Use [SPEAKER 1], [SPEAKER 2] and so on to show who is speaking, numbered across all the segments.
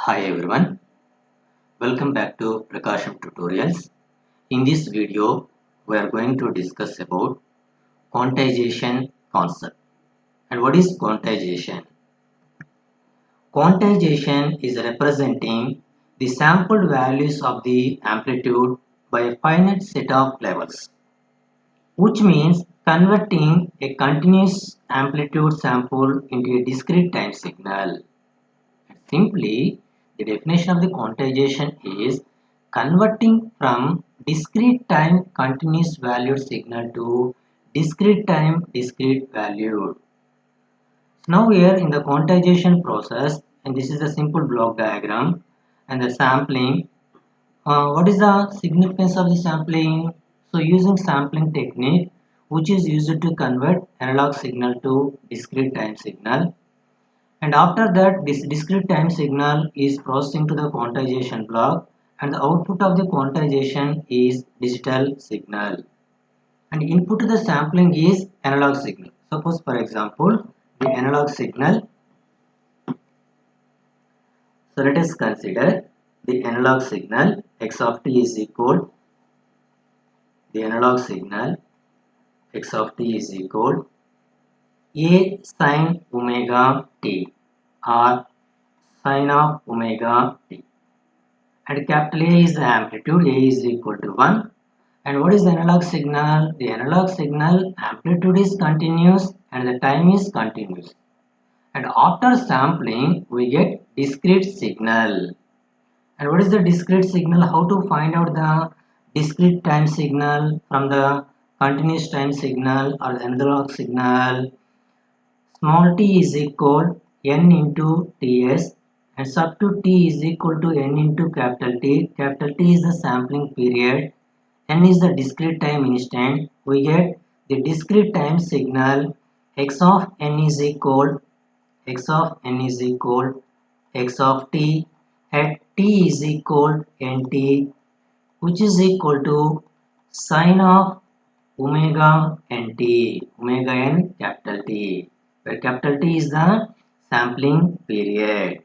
[SPEAKER 1] Hi everyone, welcome back to Prakasham Tutorials. In this video, we are going to discuss about quantization concept. And what is quantization? Quantization is representing the sampled values of the amplitude by a finite set of levels, which means converting a continuous amplitude sample into a discrete time signal. Simply, the definition of the quantization is converting from discrete time continuous valued signal to discrete time discrete valued. So now here in the quantization process, and this is a simple block diagram and the sampling. What is the significance of the sampling? So using sampling technique, which is used to convert analog signal to discrete time signal, and after that this discrete time signal is processing to the quantization block, and the output of the quantization is digital signal, and input to the sampling is analog signal. Suppose for example the analog signal. So let us consider the analog signal x of t is equal, the analog signal x of t is equal a sine omega t or sine of omega t, and capital A is the amplitude, A is equal to 1. And what is the analog signal? The analog signal amplitude is continuous and the time is continuous. And after sampling, we get discrete signal. And what is the discrete signal? How to find out the discrete time signal from the continuous time signal or the analog signal? Small t is equal n into ts, and sub to t is equal to n into capital T. Capital T is the sampling period, n is the discrete time instant. We get the discrete time signal x of n is equal x of t at t is equal nt, which is equal to sine of omega nt, omega n capital T, where capital T is the sampling period.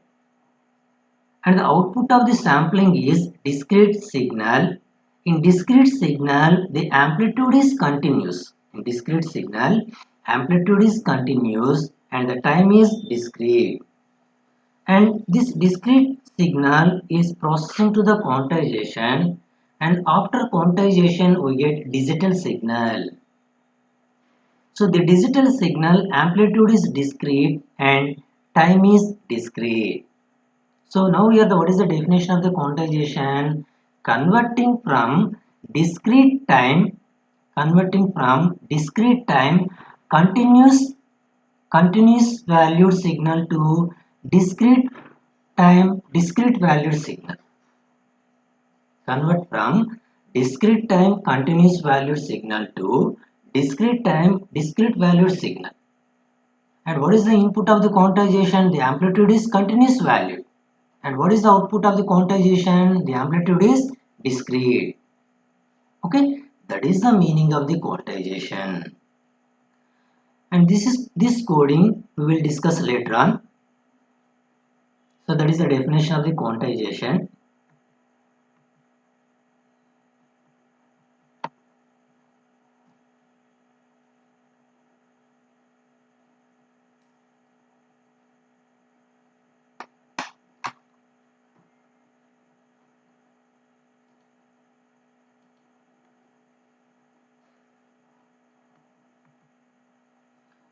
[SPEAKER 1] And the output of the sampling is discrete signal. In discrete signal, the amplitude is continuous. In discrete signal, amplitude is continuous and the time is discrete. And this discrete signal is processing to the quantization, and after quantization we get digital signal. So the digital signal amplitude is discrete and time is discrete. So now here what is the definition of the quantization? Converting from discrete time, continuous valued signal to discrete time discrete valued signal. Convert from discrete time continuous valued signal to discrete time discrete valued signal. And what is the input of the quantization? The amplitude is continuous value. And what is the output of the quantization? The amplitude is discrete. Okay, that is the meaning of the quantization. And this coding we will discuss later on. So that is the definition of the quantization.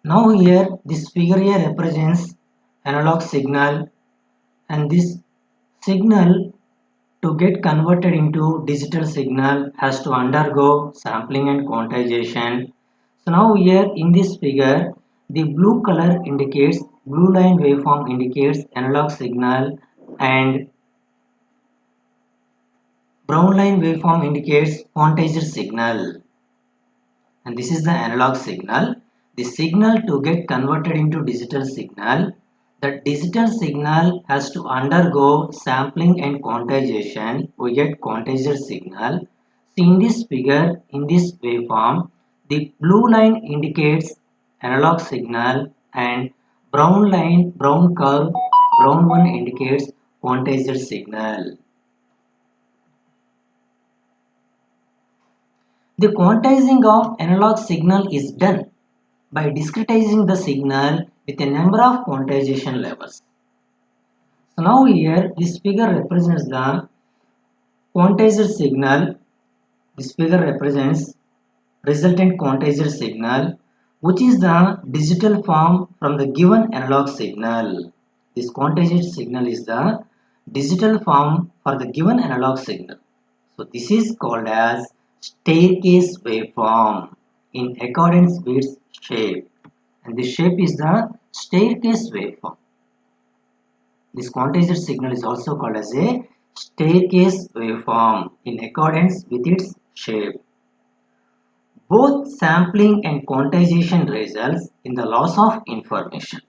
[SPEAKER 1] Now here this figure here represents analog signal, and this signal to get converted into digital signal has to undergo sampling and quantization. So now here in this figure, the blue line waveform indicates analog signal, and brown line waveform indicates quantized signal. And this is the analog signal. The signal to get converted into digital signal, the digital signal has to undergo sampling and quantization. We get quantized signal. See in this figure, in this waveform, the blue line indicates analog signal, and brown line, brown curve, brown one indicates quantized signal. The quantizing of analog signal is done by discretizing the signal with a number of quantization levels. So now here this figure represents the quantized signal. This figure represents resultant quantized signal, which is the digital form from the given analog signal. This quantized signal is the digital form for the given analog signal. So this is called as staircase waveform in accordance with shape, and this shape is the staircase waveform. This quantized signal is also called as a staircase waveform in accordance with its shape. Both sampling and quantization results in the loss of information.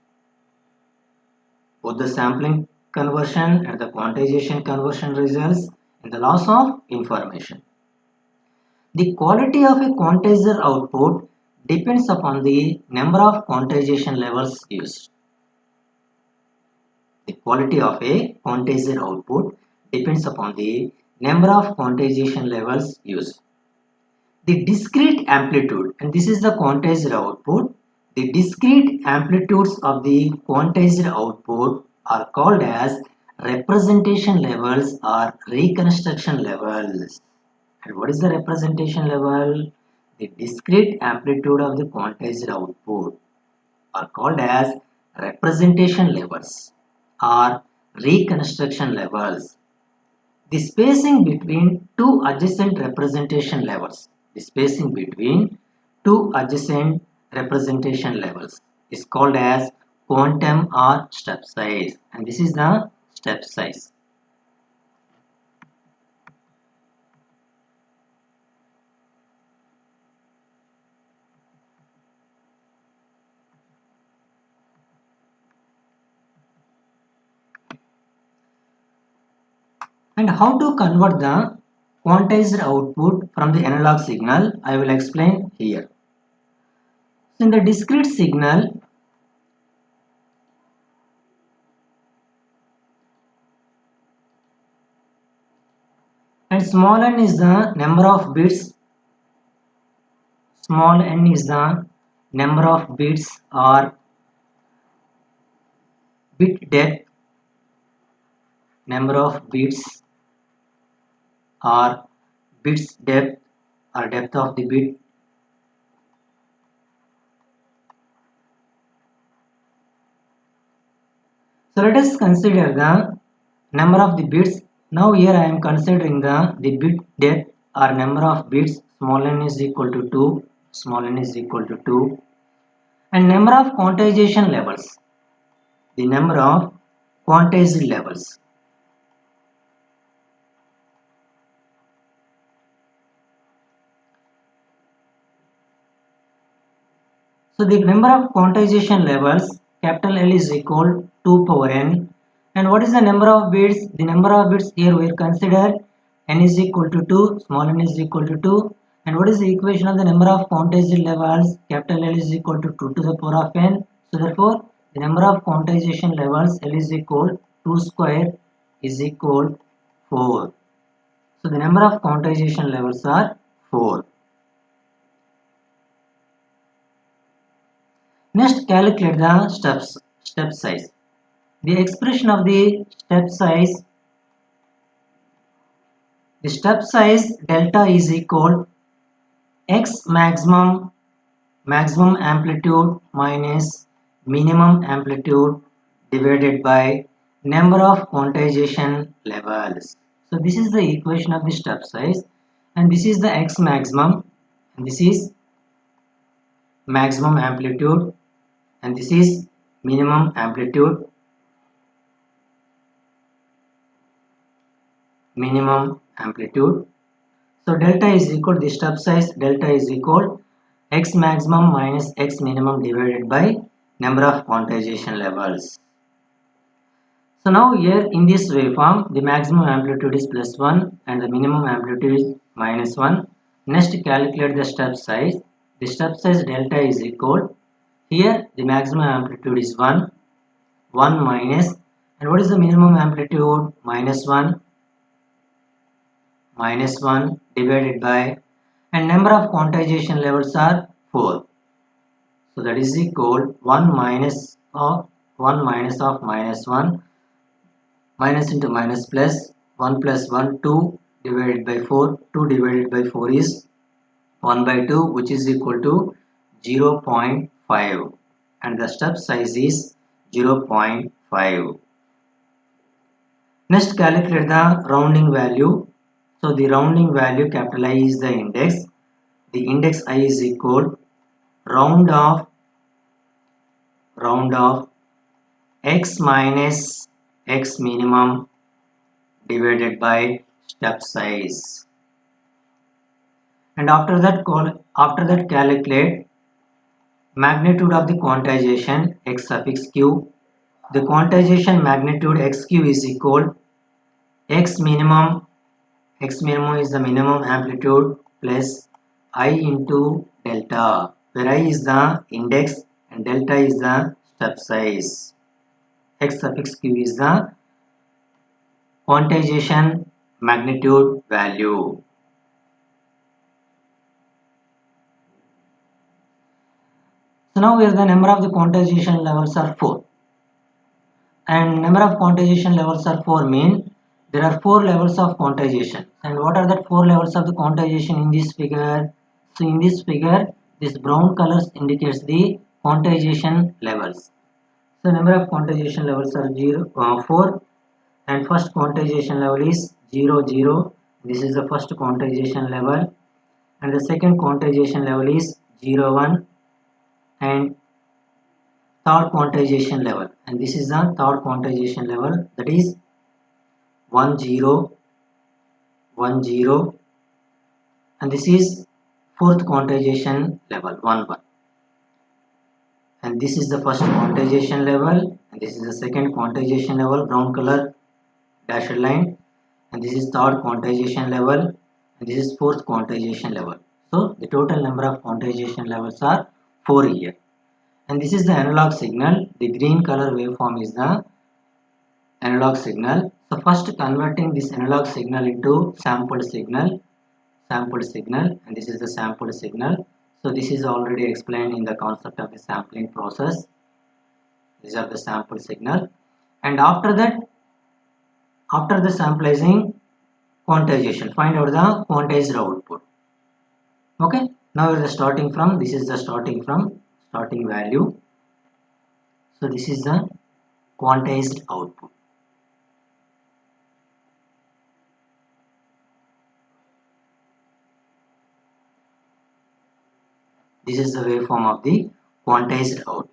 [SPEAKER 1] Both the sampling conversion and the quantization conversion results in the loss of information. The quality of a quantizer output depends upon the number of quantization levels used. The quality of a quantizer output depends upon the number of quantization levels used. The discrete amplitude, and this is the quantized output, the discrete amplitudes of the quantized output are called as representation levels or reconstruction levels. And what is the representation level? The discrete amplitude of the quantized output are called as representation levels or reconstruction levels. The spacing between two adjacent representation levels, the spacing between two adjacent representation levels is called as quantum or step size, and this is the step size. And how to convert the quantized output from the analog signal, I will explain here. So in the discrete signal, and small n is the number of bits, small n is the number of bits or bit depth, number of bits or bits depth or depth of the bit. So let us consider the number of the bits. Now here I am considering the bit depth or number of bits. Small n is equal to 2, small n is equal to 2, and number of quantization levels, the number of quantized levels. So the number of quantization levels, capital L is equal 2 power n, and what is the number of bits? The number of bits here we consider n is equal to 2, small n is equal to 2, and what is the equation of the number of quantized levels? Capital L is equal to 2 to the power of n. So therefore the number of quantization levels L is equal 2 square is equal 4. So the number of quantization levels are 4. Next, calculate the step size. The expression of the step size delta is equal x maximum amplitude minus minimum amplitude divided by number of quantization levels. So this is the equation of the step size, and this is the x maximum, and this is maximum amplitude, and this is minimum amplitude, So delta is equal to the step size delta is equal x maximum minus x minimum divided by number of quantization levels. So now here in this waveform the maximum amplitude is plus 1 and the minimum amplitude is minus 1. Next, calculate the step size. The step size delta is equal, here the maximum amplitude is 1 minus, And what is the minimum amplitude? Minus 1 divided by, and number of quantization levels are 4. So that is equal 1 minus of minus 1, minus into minus plus, 1 plus 1, 2 divided by 4. 2 divided by 4 is 1 by 2, which is equal to 0.5, and the step size is 0.5. Next, calculate the rounding value. So the rounding value, capital I, is the index. The index I is equal round of x minus x minimum divided by step size. And after that calculate magnitude of the quantization x suffix q. The quantization magnitude xq is equal x minimum is the minimum amplitude plus I into delta, where I is the index and delta is the step size. X suffix q is the quantization magnitude value. So now where the number of the quantization levels are 4, and number of quantization levels are 4 mean there are 4 levels of quantization. And what are the 4 levels of the quantization in this figure? So in this figure, this brown colors indicates the quantization levels. So number of quantization levels are 4, and first quantization level is 0 0. This is the first quantization level, and the second quantization level is 0 1, and third quantization level, and this is the third quantization level, that is 1 0 1 0, and this is fourth quantization level 1 1, and this is the first quantization level, and this is the second quantization level, brown color dashed line, and this is third quantization level, and this is fourth quantization level. So the total number of quantization levels are 4 here. And this is the analog signal. The green color waveform is the analog signal. So first converting this analog signal into sampled signal, and this is the sampled signal. So this is already explained in the concept of the sampling process. These are the sampled signal, and after that, after the sampling, quantization, find out the quantized output. Okay, now we are starting from, this is the starting value. So this is the quantized output. This is the waveform of the quantized output.